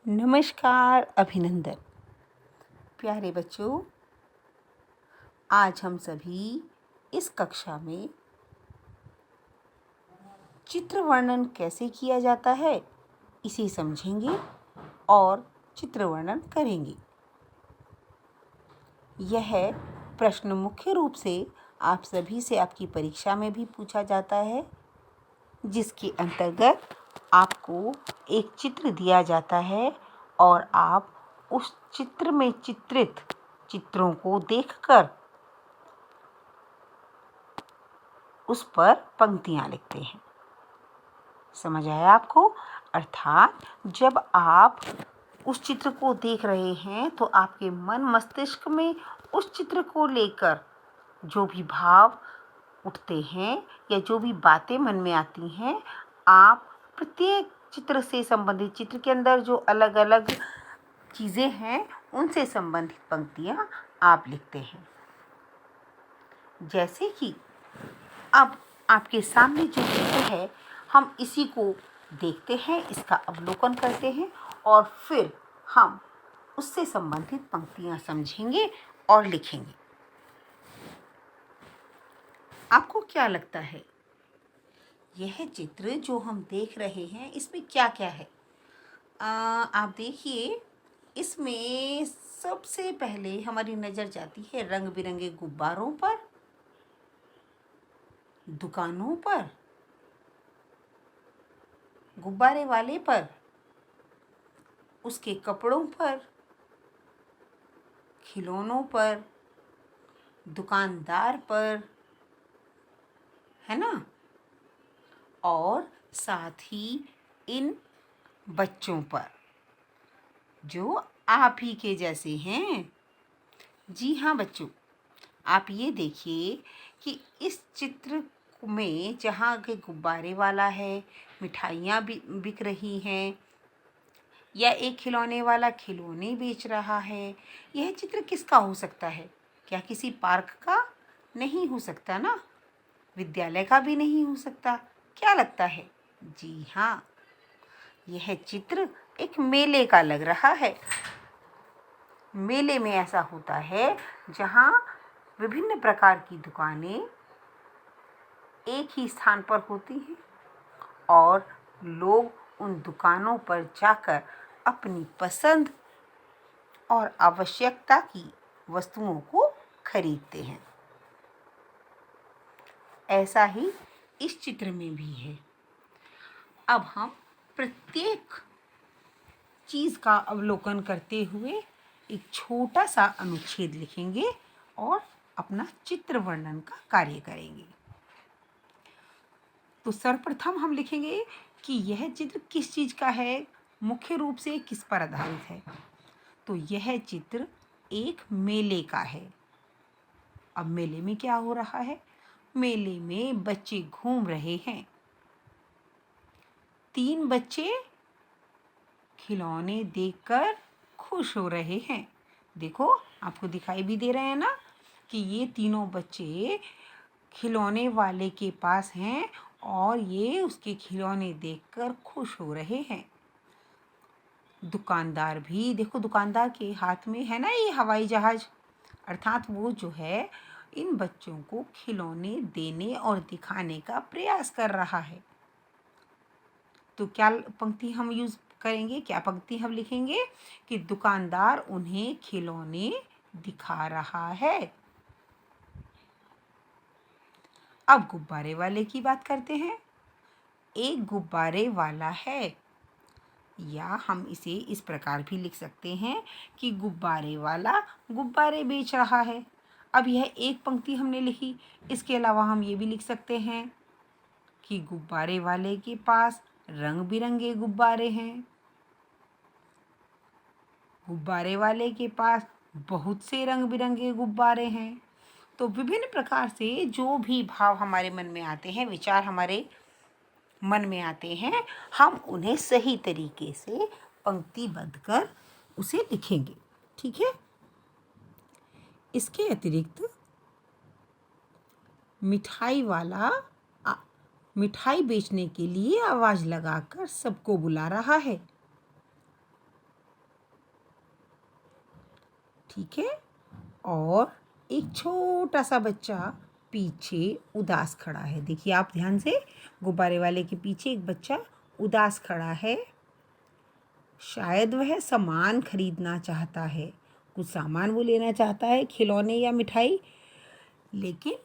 नमस्कार, अभिनंदन। प्यारे बच्चों, आज हम सभी इस कक्षा में चित्र वर्णन कैसे किया जाता है इसे समझेंगे और चित्र वर्णन करेंगे। यह प्रश्न मुख्य रूप से आप सभी से आपकी परीक्षा में भी पूछा जाता है, जिसके अंतर्गत आपको एक चित्र दिया जाता है और आप उस चित्र में चित्रित चित्रों को देखकर उस पर पंक्तियां लिखते हैं। समझ आया आपको? अर्थात जब आप उस चित्र को देख रहे हैं तो आपके मन मस्तिष्क में उस चित्र को लेकर जो भी भाव उठते हैं या जो भी बातें मन में आती हैं, आप प्रत्येक चित्र से संबंधित, चित्र के अंदर जो अलग अलग चीज़ें हैं उनसे संबंधित पंक्तियां आप लिखते हैं। जैसे कि अब आपके सामने जो चित्र है, हम इसी को देखते हैं, इसका अवलोकन करते हैं और फिर हम उससे संबंधित पंक्तियां समझेंगे और लिखेंगे। आपको क्या लगता है, यह चित्र जो हम देख रहे हैं इसमें क्या क्या है? आप देखिए, इसमें सबसे पहले हमारी नज़र जाती है रंग बिरंगे गुब्बारों पर, दुकानों पर, गुब्बारे वाले पर, उसके कपड़ों पर, खिलौनों पर, दुकानदार पर, है ना? और साथ ही इन बच्चों पर जो आप ही के जैसे हैं। जी हाँ बच्चों, आप ये देखिए कि इस चित्र में जहाँ के गुब्बारे वाला है, मिठाइयाँ भी बिक रही हैं, या एक खिलौने वाला खिलौने बेच रहा है, यह चित्र किसका हो सकता है? क्या किसी पार्क का? नहीं हो सकता ना, विद्यालय का भी नहीं हो सकता। क्या लगता है? जी हाँ, यह चित्र एक मेले का लग रहा है। मेले में ऐसा होता है जहाँ विभिन्न प्रकार की दुकानें एक ही स्थान पर होती हैं और लोग उन दुकानों पर जाकर अपनी पसंद और आवश्यकता की वस्तुओं को खरीदते हैं। ऐसा ही इस चित्र में भी है। अब हम प्रत्येक चीज़ का अवलोकन करते हुए एक छोटा सा अनुच्छेद लिखेंगे और अपना चित्र वर्णन का कार्य करेंगे। तो सर्वप्रथम हम लिखेंगे कि यह चित्र किस चीज़ का है, मुख्य रूप से किस पर आधारित है। तो यह चित्र एक मेले का है। अब मेले में क्या हो रहा है? मेले में बच्चे घूम रहे हैं। 3 बच्चे खिलौने देखकर खुश हो रहे हैं। देखो, आपको दिखाई भी दे रहे हैं ना कि ये तीनों बच्चे खिलौने वाले के पास हैं और ये उसके खिलौने देखकर खुश हो रहे हैं। दुकानदार भी देखो, दुकानदार के हाथ में है ना ये हवाई जहाज, अर्थात वो जो है इन बच्चों को खिलौने देने और दिखाने का प्रयास कर रहा है। तो क्या पंक्ति हम यूज करेंगे, क्या पंक्ति हम लिखेंगे कि दुकानदार उन्हें खिलौने दिखा रहा है। अब गुब्बारे वाले की बात करते हैं। एक गुब्बारे वाला है, या हम इसे इस प्रकार भी लिख सकते हैं कि गुब्बारे वाला गुब्बारे बेच रहा है। अब यह एक पंक्ति हमने लिखी, इसके अलावा हम ये भी लिख सकते हैं कि गुब्बारे वाले के पास रंग बिरंगे गुब्बारे हैं। गुब्बारे वाले के पास बहुत से रंग बिरंगे गुब्बारे हैं। तो विभिन्न प्रकार से जो भी भाव हमारे मन में आते हैं, विचार हमारे मन में आते हैं, हम उन्हें सही तरीके से पंक्तिबद्ध कर उसे लिखेंगे। ठीक है? इसके अतिरिक्त मिठाई वाला मिठाई बेचने के लिए आवाज़ लगाकर सबको बुला रहा है। ठीक है। और एक छोटा सा बच्चा पीछे उदास खड़ा है। देखिए आप ध्यान से, गुब्बारे वाले के पीछे एक बच्चा उदास खड़ा है। शायद वह सामान खरीदना चाहता है, कुछ सामान वो लेना चाहता है, खिलौने या मिठाई, लेकिन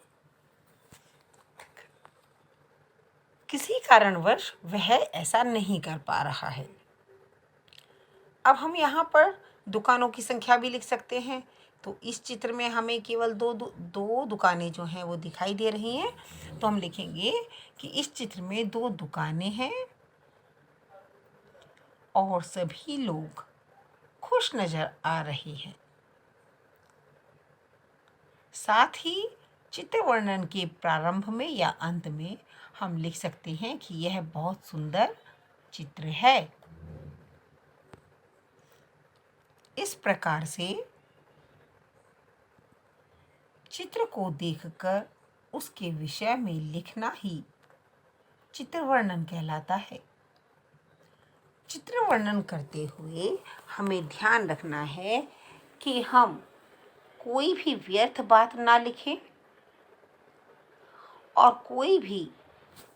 किसी कारणवश वह ऐसा नहीं कर पा रहा है। अब हम यहाँ पर दुकानों की संख्या भी लिख सकते हैं। तो इस चित्र में हमें केवल दो दुकानें जो हैं वो दिखाई दे रही हैं। तो हम लिखेंगे कि इस चित्र में 2 दुकानें हैं और सभी लोग खुश नज़र आ रहे हैं। साथ ही चित्र वर्णन के प्रारंभ में या अंत में हम लिख सकते हैं कि यह बहुत सुंदर चित्र है। इस प्रकार से चित्र को देखकर उसके विषय में लिखना ही चित्र वर्णन कहलाता है। चित्र वर्णन करते हुए हमें ध्यान रखना है कि हम कोई भी व्यर्थ बात ना लिखें और कोई भी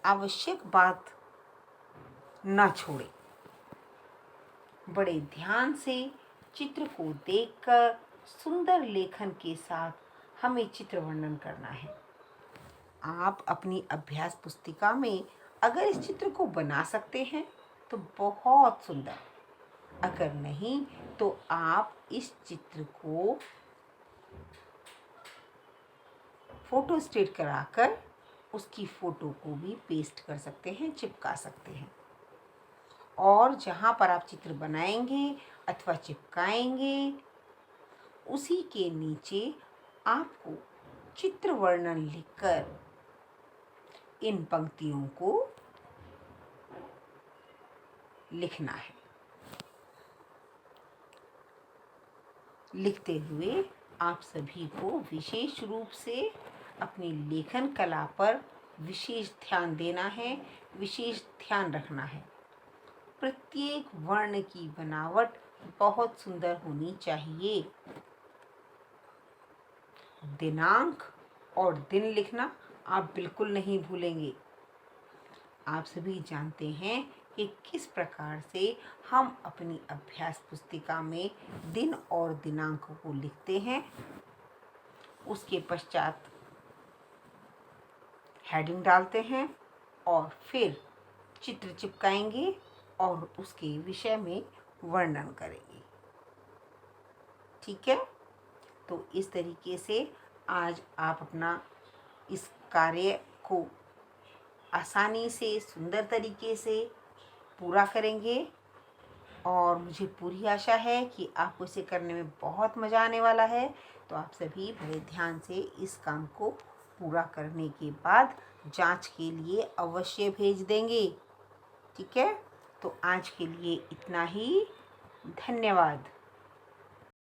आवश्यक बात ना छोड़ें। बड़े ध्यान से चित्र को देखकर सुंदर लेखन के साथ हमें चित्र वर्णन करना है। आप अपनी अभ्यास पुस्तिका में अगर इस चित्र को बना सकते हैं तो बहुत सुंदर, अगर नहीं तो आप इस चित्र को फोटो स्टेट कराकर उसकी फ़ोटो को भी पेस्ट कर सकते हैं, चिपका सकते हैं। और जहाँ पर आप चित्र बनाएंगे अथवा चिपकाएंगे उसी के नीचे आपको चित्र वर्णन लिखकर इन पंक्तियों को लिखना है। लिखते हुए आप सभी को विशेष रूप से अपनी लेखन कला पर विशेष ध्यान देना है, विशेष ध्यान रखना है। प्रत्येक वर्ण की बनावट बहुत सुंदर होनी चाहिए। दिनांक और दिन लिखना आप बिल्कुल नहीं भूलेंगे। आप सभी जानते हैं कि किस प्रकार से हम अपनी अभ्यास पुस्तिका में दिन और दिनांक को लिखते हैं। उसके पश्चात हेडिंग डालते हैं और फिर चित्र चिपकाएंगे और उसके विषय में वर्णन करेंगे। ठीक है, तो इस तरीके से आज आप अपना इस कार्य को आसानी से सुंदर तरीके से पूरा करेंगे और मुझे पूरी आशा है कि आपको इसे करने में बहुत मज़ा आने वाला है। तो आप सभी बड़े ध्यान से इस काम को पूरा करने के बाद जांच के लिए अवश्य भेज देंगे। ठीक है, तो आज के लिए इतना ही। धन्यवाद।